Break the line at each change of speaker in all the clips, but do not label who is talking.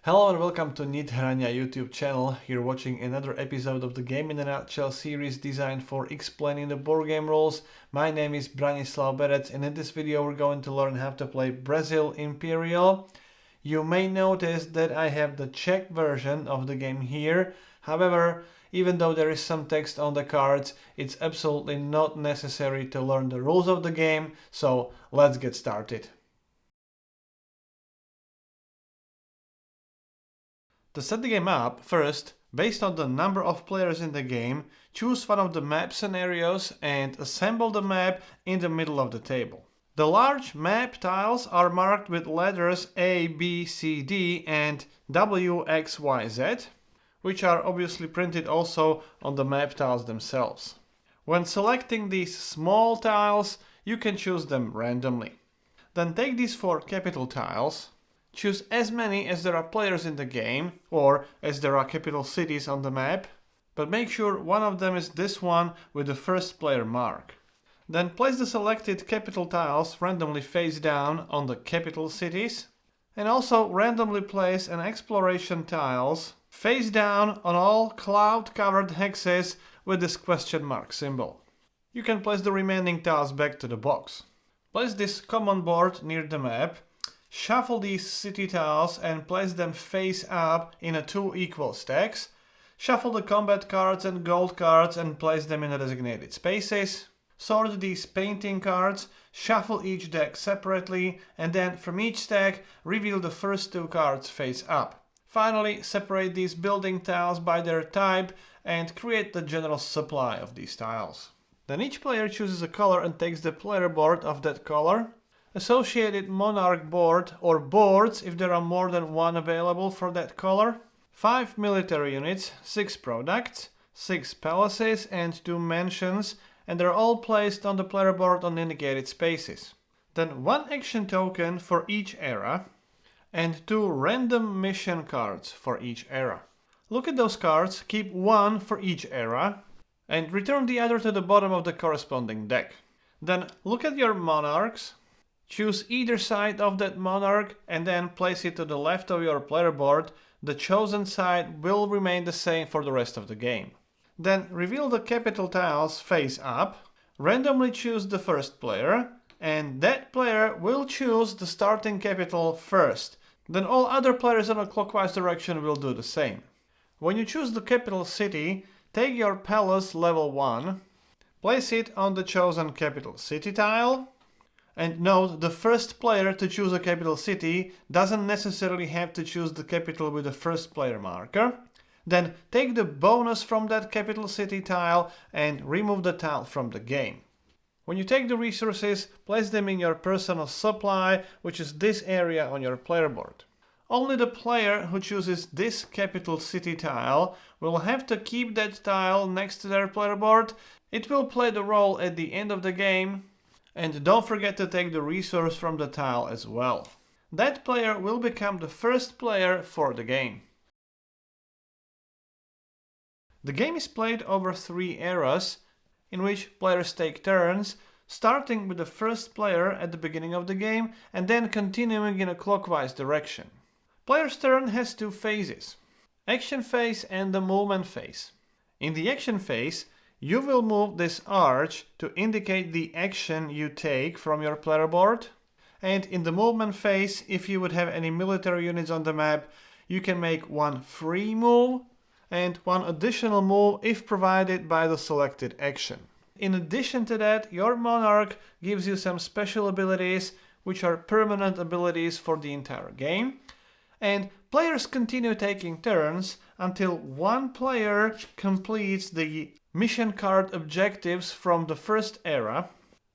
Hello and welcome to Nithrania YouTube channel. You're watching another episode of the Game in a Nutshell series designed for explaining the board game rules. My name is Branislav Berec and in this video we're going to learn how to play Brazil Imperial. You may notice that I have the Czech version of the game here. However, even though there is some text on the cards, it's absolutely not necessary to learn the rules of the game, so let's get started. To set the game up, first, based on the number of players in the game, choose one of the map scenarios and assemble the map in the middle of the table. The large map tiles are marked with letters A, B, C, D and W, X, Y, Z, which are obviously printed also on the map tiles themselves. When selecting these small tiles, you can choose them randomly. Then take these four capital tiles. Choose as many as there are players in the game, or as there are capital cities on the map, but make sure one of them is this one with the first player mark. Then place the selected capital tiles randomly face down on the capital cities, and also randomly place an exploration tiles face down on all cloud-covered hexes with this question mark symbol. You can place the remaining tiles back to the box. Place this common board near the map. Shuffle these city tiles and place them face up in a 2 equal stacks. Shuffle the combat cards and gold cards and place them in the designated spaces. Sort these painting cards, shuffle each deck separately, and then from each stack reveal the first 2 cards face up. Finally, separate these building tiles by their type and create the general supply of these tiles. Then each player chooses a color and takes the player board of that color. Associated monarch board or boards if there are more than one available for that color. 5 military units, 6 products, 6 palaces and 2 mansions, and they're all placed on the player board on indicated spaces. Then 1 action token for each era and 2 random mission cards for each era. Look at those cards, keep 1 for each era and return the other to the bottom of the corresponding deck. Then look at your monarchs. Choose either side of that monarch and then place it to the left of your player board. The chosen side will remain the same for the rest of the game. Then reveal the capital tiles face up, randomly choose the first player, and that player will choose the starting capital first. Then all other players in a clockwise direction will do the same. When you choose the capital city, take your palace level 1, place it on the chosen capital city tile. And note, the first player to choose a capital city doesn't necessarily have to choose the capital with the first player marker. Then take the bonus from that capital city tile and remove the tile from the game. When you take the resources, place them in your personal supply, which is this area on your player board. Only the player who chooses this capital city tile will have to keep that tile next to their player board. It will play the role at the end of the game. And don't forget to take the resource from the tile as well. That player will become the first player for the game. The game is played over 3 eras, in which players take turns, starting with the first player at the beginning of the game and then continuing in a clockwise direction. Player's turn has 2 phases: action phase and the movement phase. In the action phase, you will move this arch to indicate the action you take from your player board. And in the movement phase, if you would have any military units on the map, you can make 1 free move and 1 additional move if provided by the selected action. In addition to that, your monarch gives you some special abilities, which are permanent abilities for the entire game. And players continue taking turns until 1 player completes the mission card objectives from the first era,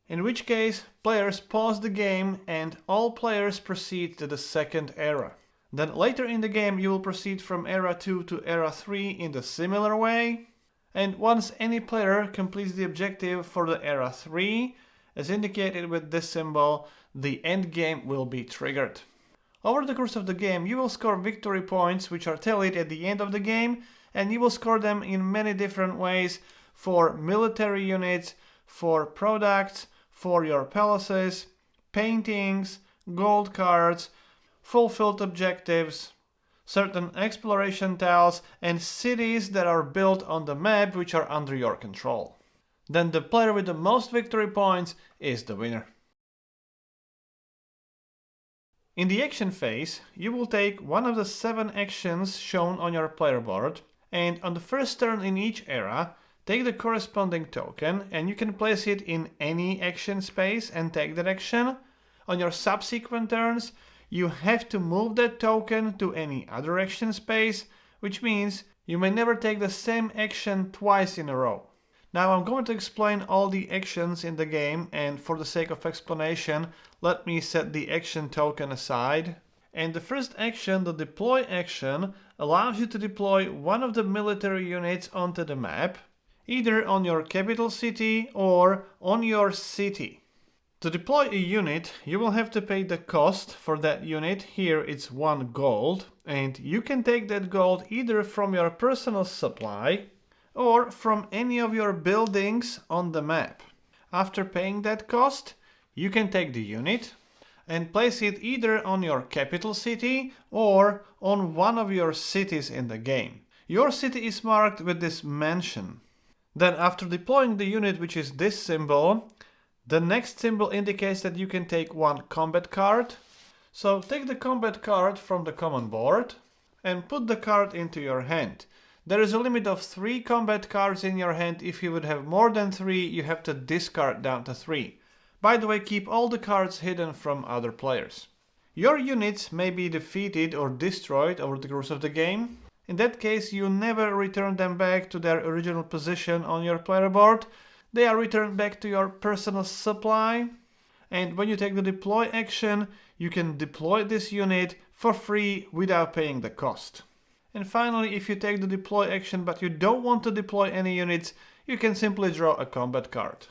in which case players pause the game and all players proceed to the second era. Then later in the game you will proceed from era 2 to era 3 in the similar way, and once any player completes the objective for the era 3, as indicated with this symbol, the end game will be triggered. Over the course of the game you will score victory points which are tallied at the end of the game, and you will score them in many different ways for military units, for products, for your palaces, paintings, gold cards, fulfilled objectives, certain exploration tiles, and cities that are built on the map which are under your control. Then the player with the most victory points is the winner. In the action phase, you will take one of the 7 actions shown on your player board, and on the first turn in each era, take the corresponding token and you can place it in any action space and take that action. On your subsequent turns, you have to move that token to any other action space, which means you may never take the same action twice in a row. Now I'm going to explain all the actions in the game, and for the sake of explanation, let me set the action token aside. And the first action, the deploy action, allows you to deploy one of the military units onto the map, either on your capital city or on your city. To deploy a unit, you will have to pay the cost for that unit. Here it's 1 gold, and you can take that gold either from your personal supply or from any of your buildings on the map. After paying that cost, you can take the unit and place it either on your capital city or on one of your cities in the game. Your city is marked with this mansion. Then after deploying the unit, which is this symbol, the next symbol indicates that you can take 1 combat card. So take the combat card from the common board and put the card into your hand. There is a limit of 3 combat cards in your hand. If you would have more than 3, you have to discard down to 3. By the way, keep all the cards hidden from other players. Your units may be defeated or destroyed over the course of the game. In that case, you never return them back to their original position on your player board. They are returned back to your personal supply. And when you take the deploy action, you can deploy this unit for free without paying the cost. And finally, if you take the deploy action but you don't want to deploy any units, you can simply draw a combat card.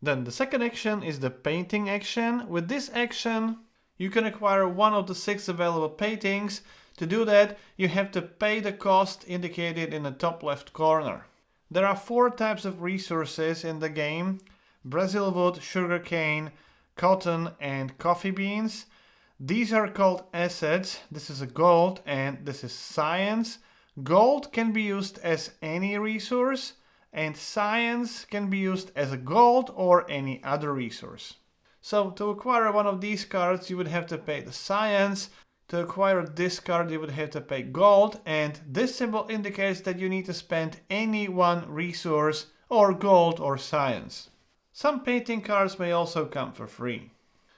Then the second action is the painting action. With this action, you can acquire one of the 6 available paintings. To do that, you have to pay the cost indicated in the top left corner. There are 4 types of resources in the game: Brazil wood, sugarcane, cotton, and coffee beans. These are called assets. This is a gold and this is science. Gold can be used as any resource, and science can be used as a gold or any other resource. So to acquire one of these cards, you would have to pay the science. To acquire this card, you would have to pay gold, and this symbol indicates that you need to spend any one resource, or gold or science. Some painting cards may also come for free.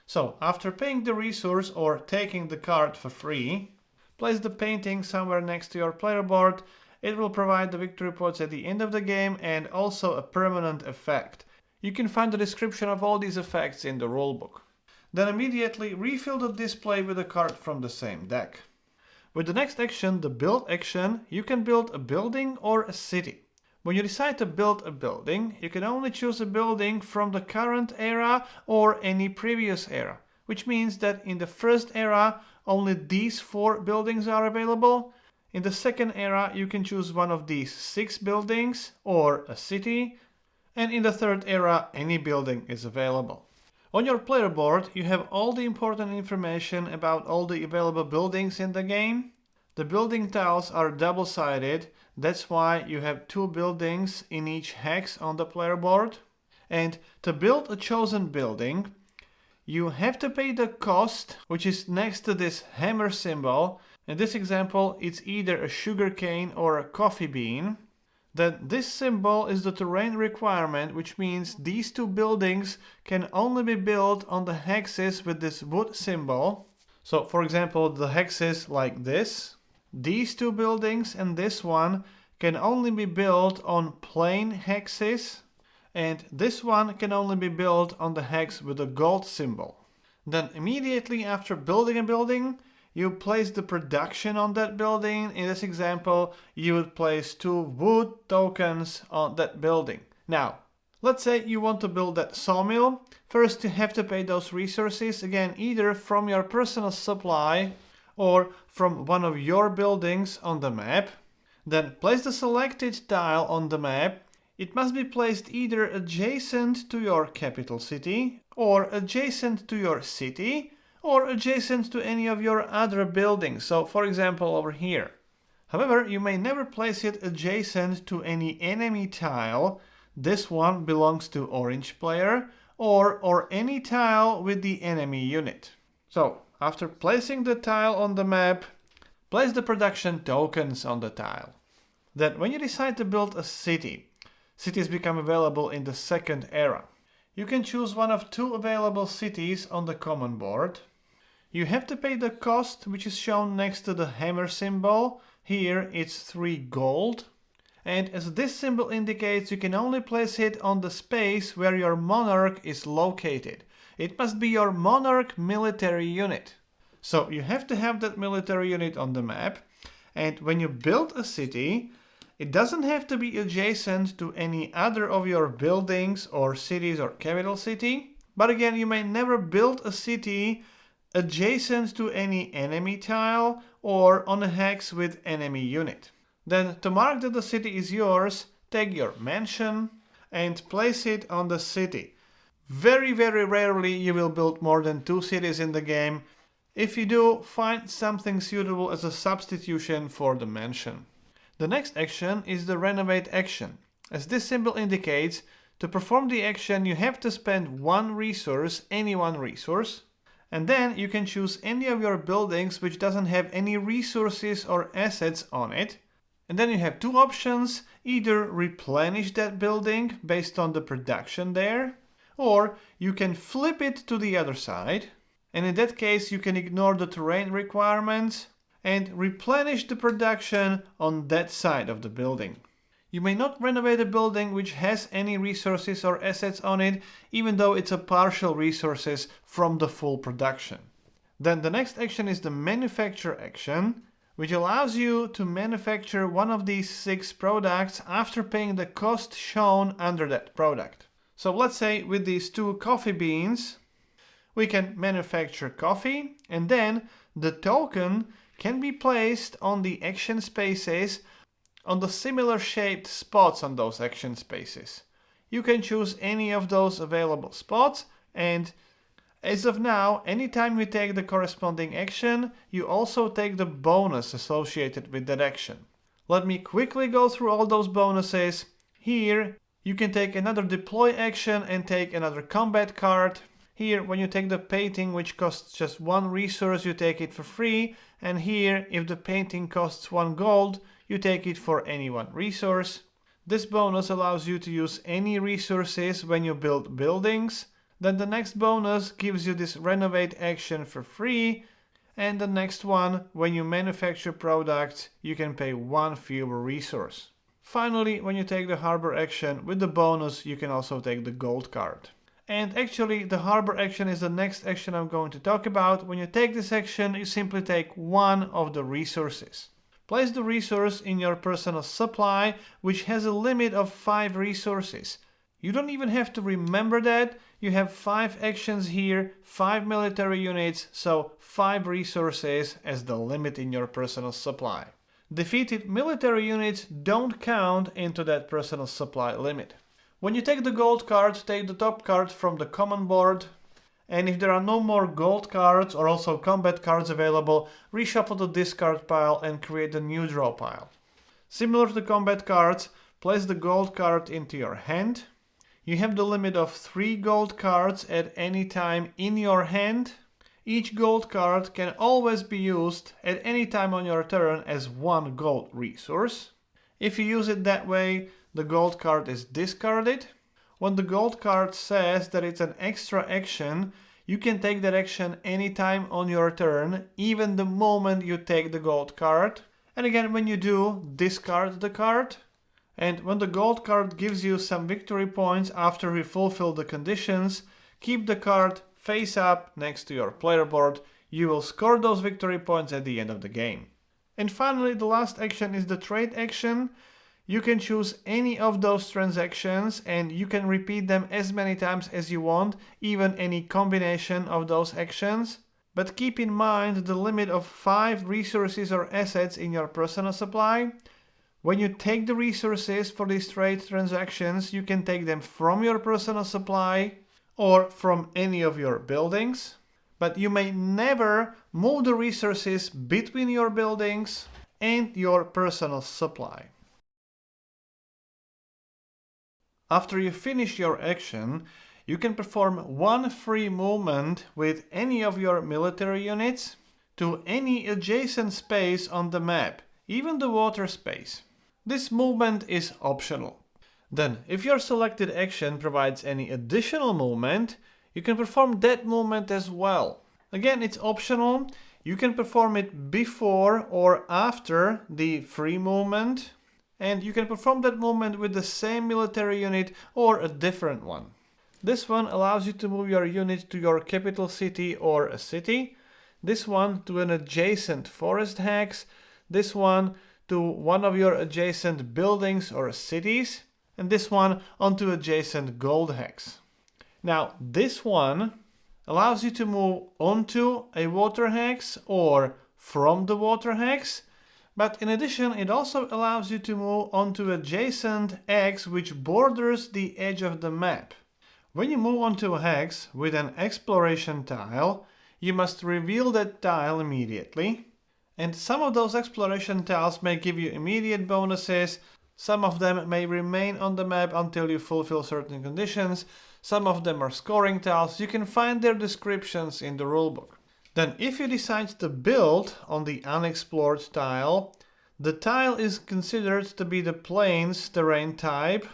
So after paying the resource or taking the card for free, place the painting somewhere next to your player board. It will provide the victory points at the end of the game and also a permanent effect. You can find the description of all these effects in the rulebook. Then immediately refill the display with a card from the same deck. With the next action, the build action, you can build a building or a city. When you decide to build a building, you can only choose a building from the current era or any previous era, which means that in the first era, only these 4 buildings are available. In the second era, you can choose one of these 6 buildings or a city, and in the third era, any building is available. On your player board, you have all the important information about all the available buildings in the game. The building tiles are double-sided. That's why you have 2 buildings in each hex on the player board. And to build a chosen building, you have to pay the cost, which is next to this hammer symbol. In this example, it's either a sugarcane or a coffee bean. Then this symbol is the terrain requirement, which means these 2 buildings can only be built on the hexes with this wood symbol. So for example, the hexes like this. These 2 buildings and this one can only be built on plain hexes, and this one can only be built on the hex with a gold symbol. Then immediately after building a building, you place the production on that building. In this example, you would place 2 wood tokens on that building. Now, let's say you want to build that sawmill. First, you have to pay those resources, again, either from your personal supply or from one of your buildings on the map. Then place the selected tile on the map. It must be placed either adjacent to your capital city or adjacent to your city or adjacent to any of your other buildings, so for example over here. However, you may never place it adjacent to any enemy tile. This one belongs to orange player, or any tile with the enemy unit. So, after placing the tile on the map, place the production tokens on the tile. Then, when you decide to build a city, cities become available in the second era. You can choose one of two available cities on the common board. You have to pay the cost, which is shown next to the hammer symbol. Here it's 3 gold. And as this symbol indicates, you can only place it on the space where your monarch is located. It must be your monarch military unit. So you have to have that military unit on the map. And when you build a city, it doesn't have to be adjacent to any other of your buildings or cities or capital city. But again, you may never build a city adjacent to any enemy tile or on a hex with enemy unit. Then, to mark that the city is yours, take your mansion and place it on the city. Very, very rarely you will build more than 2 cities in the game. If you do, find something suitable as a substitution for the mansion. The next action is the renovate action. As this symbol indicates, to perform the action you have to spend 1 resource, any 1 resource, and then you can choose any of your buildings which doesn't have any resources or assets on it. And then you have 2 options, either replenish that building based on the production there, or you can flip it to the other side, and in that case you can ignore the terrain requirements and replenish the production on that side of the building. You may not renovate a building which has any resources or assets on it, even though it's a partial resources from the full production. Then the next action is the manufacture action, which allows you to manufacture one of these 6 products after paying the cost shown under that product. So let's say with these 2 coffee beans, we can manufacture coffee, and then the token can be placed on the action spaces on the similar shaped spots on those action spaces. You can choose any of those available spots, and as of now, anytime you take the corresponding action, you also take the bonus associated with that action. Let me quickly go through all those bonuses. Here, you can take another deploy action and take another combat card. Here, when you take the painting, which costs just 1 resource, you take it for free. And here, if the painting costs 1 gold, you take it for any 1 resource. This bonus allows you to use any resources when you build buildings. Then the next bonus gives you this renovate action for free. And the next one, when you manufacture products, you can pay 1 fewer resource. Finally, when you take the harbor action with the bonus, you can also take the gold card. And actually, the harbor action is the next action I'm going to talk about. When you take this action, you simply take 1 of the resources. Place the resource in your personal supply, which has a limit of 5 resources. You don't even have to remember that. You have 5 actions here, 5 military units, so 5 resources as the limit in your personal supply. Defeated military units don't count into that personal supply limit. When you take the gold card, take the top card from the common board, and if there are no more gold cards or also combat cards available, reshuffle the discard pile and create a new draw pile. Similar to combat cards, place the gold card into your hand. You have the limit of 3 gold cards at any time in your hand. Each gold card can always be used at any time on your turn as 1 gold resource. If you use it that way, the gold card is discarded. When the gold card says that it's an extra action, you can take that action anytime on your turn, even the moment you take the gold card. And again, when you do, discard the card. And when the gold card gives you some victory points after you fulfill the conditions, keep the card face up next to your player board. You will score those victory points at the end of the game. And finally, the last action is the trade action. You can choose any of those transactions and you can repeat them as many times as you want, even any combination of those actions. But keep in mind the limit of 5 resources or assets in your personal supply. When you take the resources for these trade transactions, you can take them from your personal supply or from any of your buildings. but you may never move the resources between your buildings and your personal supply. After you finish your action, you can perform one free movement with any of your military units to any adjacent space on the map, even the water space. This movement is optional. Then, if your selected action provides any additional movement, you can perform that movement as well. Again, it's optional. You can perform it before or after the free movement, and you can perform that movement with the same military unit or a different one. This one allows you to move your unit to your capital city or a city, this one to an adjacent forest hex, this one to one of your adjacent buildings or cities, and this one onto adjacent gold hex. Now, this one allows you to move onto a water hex or from the water hex, but in addition, it also allows you to move onto adjacent hex which borders the edge of the map. When you move onto a hex with an exploration tile, you must reveal that tile immediately. And some of those exploration tiles may give you immediate bonuses, some of them may remain on the map until you fulfill certain conditions, some of them are scoring tiles. You can find their descriptions in the rulebook. Then if you decide to build on the unexplored tile, the tile is considered to be the plains terrain type,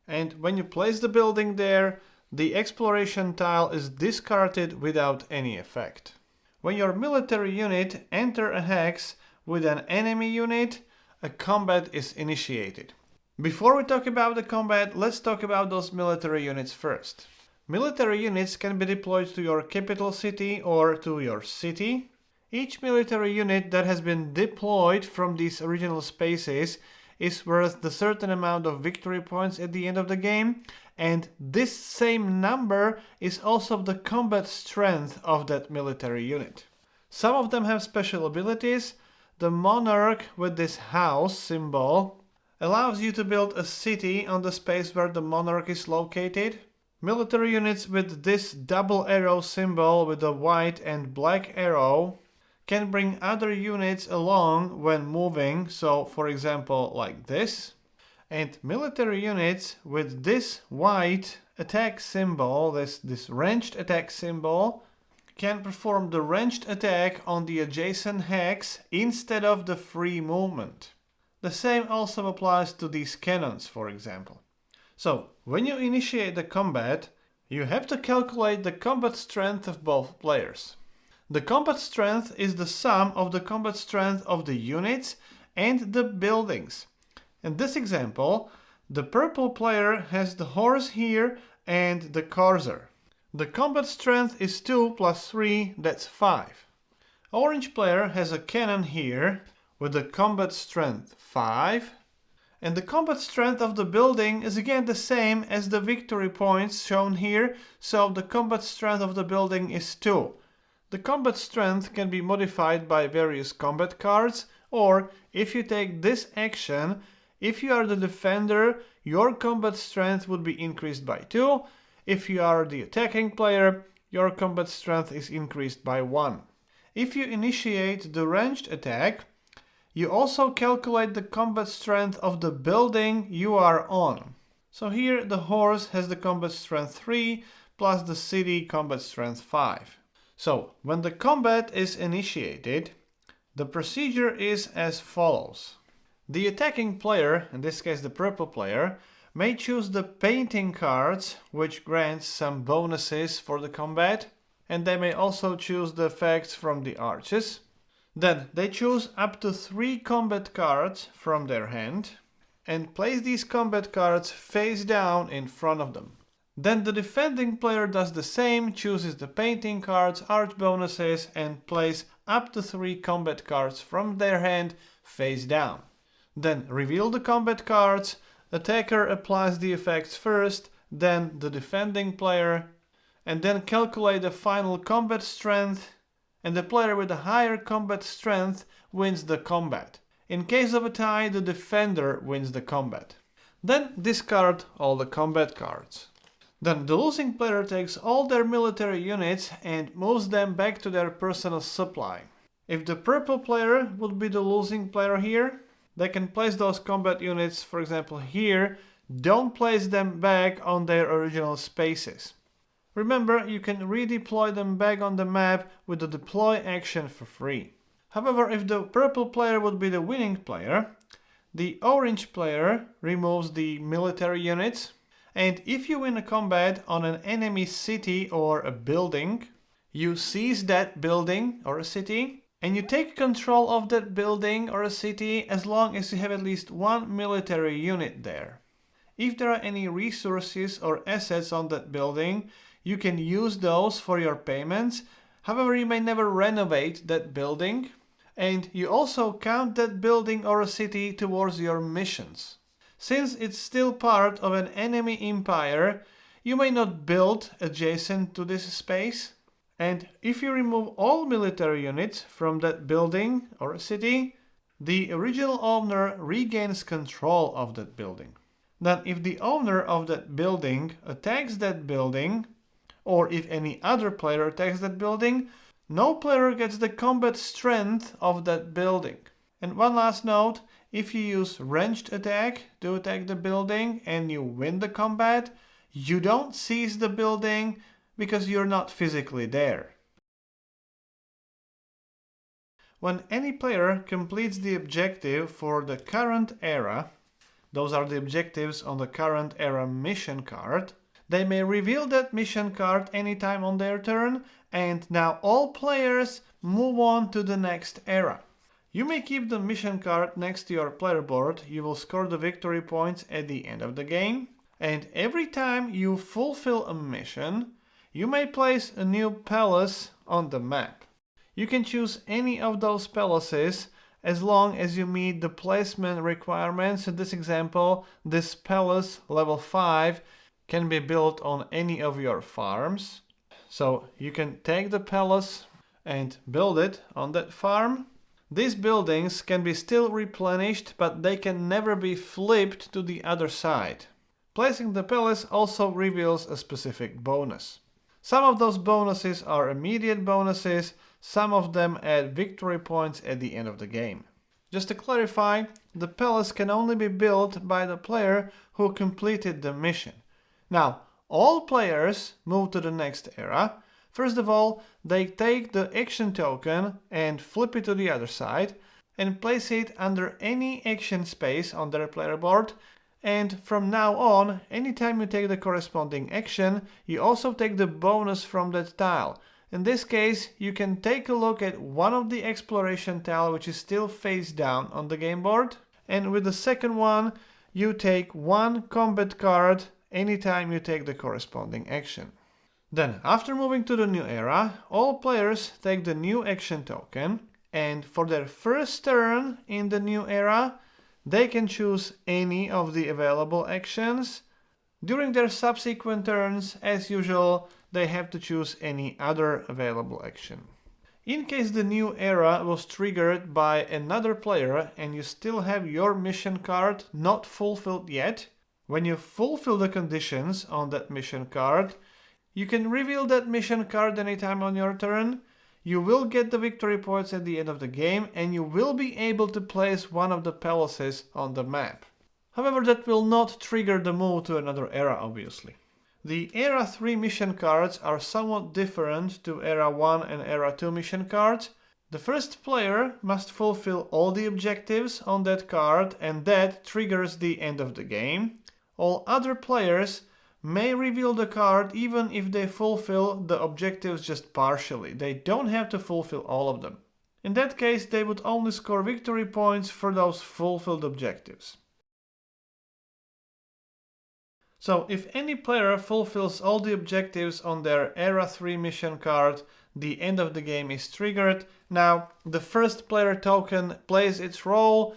and when you place the building there, the exploration tile is discarded without any effect. When your military unit enter a hex with an enemy unit, a combat is initiated. Before we talk about the combat, let's talk about those military units first. Military units can be deployed to your capital city or to your city. Each military unit that has been deployed from these original spaces is worth the certain amount of victory points at the end of the game, and this same number is also the combat strength of that military unit. Some of them have special abilities. The monarch with this house symbol allows you to build a city on the space where the monarch is located. Military units with this double arrow symbol with a white and black arrow can bring other units along when moving, so for example like this. And military units with this white attack symbol, this ranged attack symbol, can perform the ranged attack on the adjacent hex instead of the free movement. The same also applies to these cannons, for example. So, when you initiate the combat, you have to calculate the combat strength of both players. The combat strength is the sum of the combat strength of the units and the buildings. In this example, the purple player has the horse here and the courser. The combat strength is 2 plus 3, that's 5. Orange player has a cannon here with the combat strength 5. And the combat strength of the building is again the same as the victory points shown here, so the combat strength of the building is 2. The combat strength can be modified by various combat cards, or if you take this action, if you are the defender, your combat strength would be increased by 2. If you are the attacking player, your combat strength is increased by 1. If you initiate the ranged attack, you also calculate the combat strength of the building you are on. So here the horse has the combat strength 3 plus the city combat strength 5. So when the combat is initiated, the procedure is as follows. The attacking player, in this case the purple player, may choose the painting cards, which grants some bonuses for the combat, and they may also choose the effects from the arches. Then they choose up to 3 combat cards from their hand and place these combat cards face down in front of them. Then the defending player does the same, chooses the painting cards, arch bonuses, and place up to 3 combat cards from their hand face down. Then reveal the combat cards, attacker applies the effects first, then the defending player, and then calculate the final combat strength, and the player with the higher combat strength wins the combat. In case of a tie, the defender wins the combat. Then discard all the combat cards. Then the losing player takes all their military units and moves them back to their personal supply. If the purple player would be the losing player here, they can place those combat units, for example here. Don't place them back on their original spaces. Remember, you can redeploy them back on the map with the deploy action for free. However, if the purple player would be the winning player, the orange player removes the military units, and if you win a combat on an enemy city or a building, you seize that building or a city, and you take control of that building or a city as long as you have at least one military unit there. If there are any resources or assets on that building, you can use those for your payments. However, you may never renovate that building, and you also count that building or a city towards your missions. Since it's still part of an enemy empire, you may not build adjacent to this space. And if you remove all military units from that building or a city, the original owner regains control of that building. Then if the owner of that building attacks that building, or if any other player attacks that building, no player gets the combat strength of that building. And one last note, if you use ranged attack to attack the building and you win the combat, you don't seize the building because you're not physically there. When any player completes the objective for the current era, those are the objectives on the current era mission card, they may reveal that mission card anytime on their turn, and now all players move on to the next era. You may keep the mission card next to your player board. You will score the victory points at the end of the game, and every time you fulfill a mission, you may place a new palace on the map. You can choose any of those palaces as long as you meet the placement requirements. In this example, this palace level 5 can be built on any of your farms. So you can take the palace and build it on that farm. These buildings can be still replenished, but they can never be flipped to the other side. Placing the palace also reveals a specific bonus. Some of those bonuses are immediate bonuses, some of them add victory points at the end of the game. Just to clarify, the palace can only be built by the player who completed the mission. Now, all players move to the next era. First of all, they take the action token and flip it to the other side and place it under any action space on their player board. And from now on, anytime you take the corresponding action, you also take the bonus from that tile. In this case, you can take a look at one of the exploration tile which is still face down on the game board, and with the second one, you take one combat card anytime you take the corresponding action. Then, after moving to the new era, all players take the new action token, and for their first turn in the new era, they can choose any of the available actions. During their subsequent turns, as usual, they have to choose any other available action. In case the new era was triggered by another player and you still have your mission card not fulfilled yet, when you fulfill the conditions on that mission card, you can reveal that mission card anytime on your turn. You will get the victory points at the end of the game, and you will be able to place one of the palaces on the map. However, that will not trigger the move to another era, obviously. The Era 3 mission cards are somewhat different to Era 1 and Era 2 mission cards. The first player must fulfill all the objectives on that card, and that triggers the end of the game. All other players may reveal the card even if they fulfill the objectives just partially. They don't have to fulfill all of them. In that case, they would only score victory points for those fulfilled objectives. So if any player fulfills all the objectives on their Era 3 mission card, the end of the game is triggered. Now, the first player token plays its role,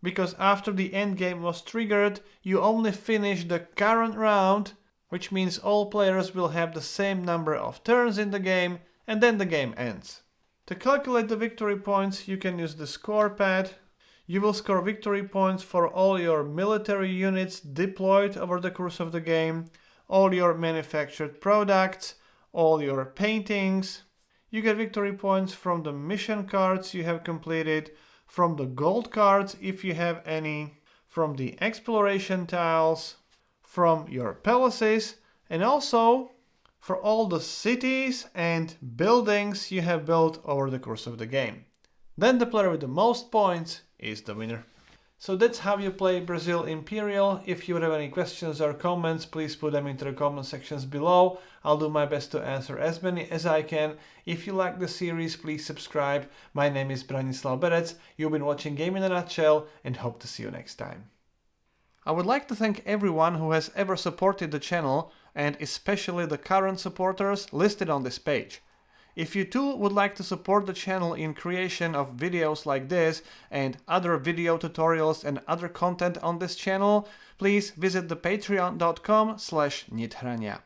because after the end game was triggered, you only finish the current round, which means all players will have the same number of turns in the game, and then the game ends. To calculate the victory points, you can use the score pad. You will score victory points for all your military units deployed over the course of the game, all your manufactured products, all your paintings. You get victory points from the mission cards you have completed, from the gold cards if you have any, from the exploration tiles, from your palaces, and also for all the cities and buildings you have built over the course of the game. Then the player with the most points is the winner. So that's how you play Brazil Imperial. If you have any questions or comments, please put them into the comment sections below. I'll do my best to answer as many as I can. If you like the series, please subscribe. My name is Branislav Berec. You've been watching Game in a Nutshell and hope to see you next time. I would like to thank everyone who has ever supported the channel, and especially the current supporters listed on this page. If you too would like to support the channel in creation of videos like this and other video tutorials and other content on this channel, please visit the patreon.com/Nithrania.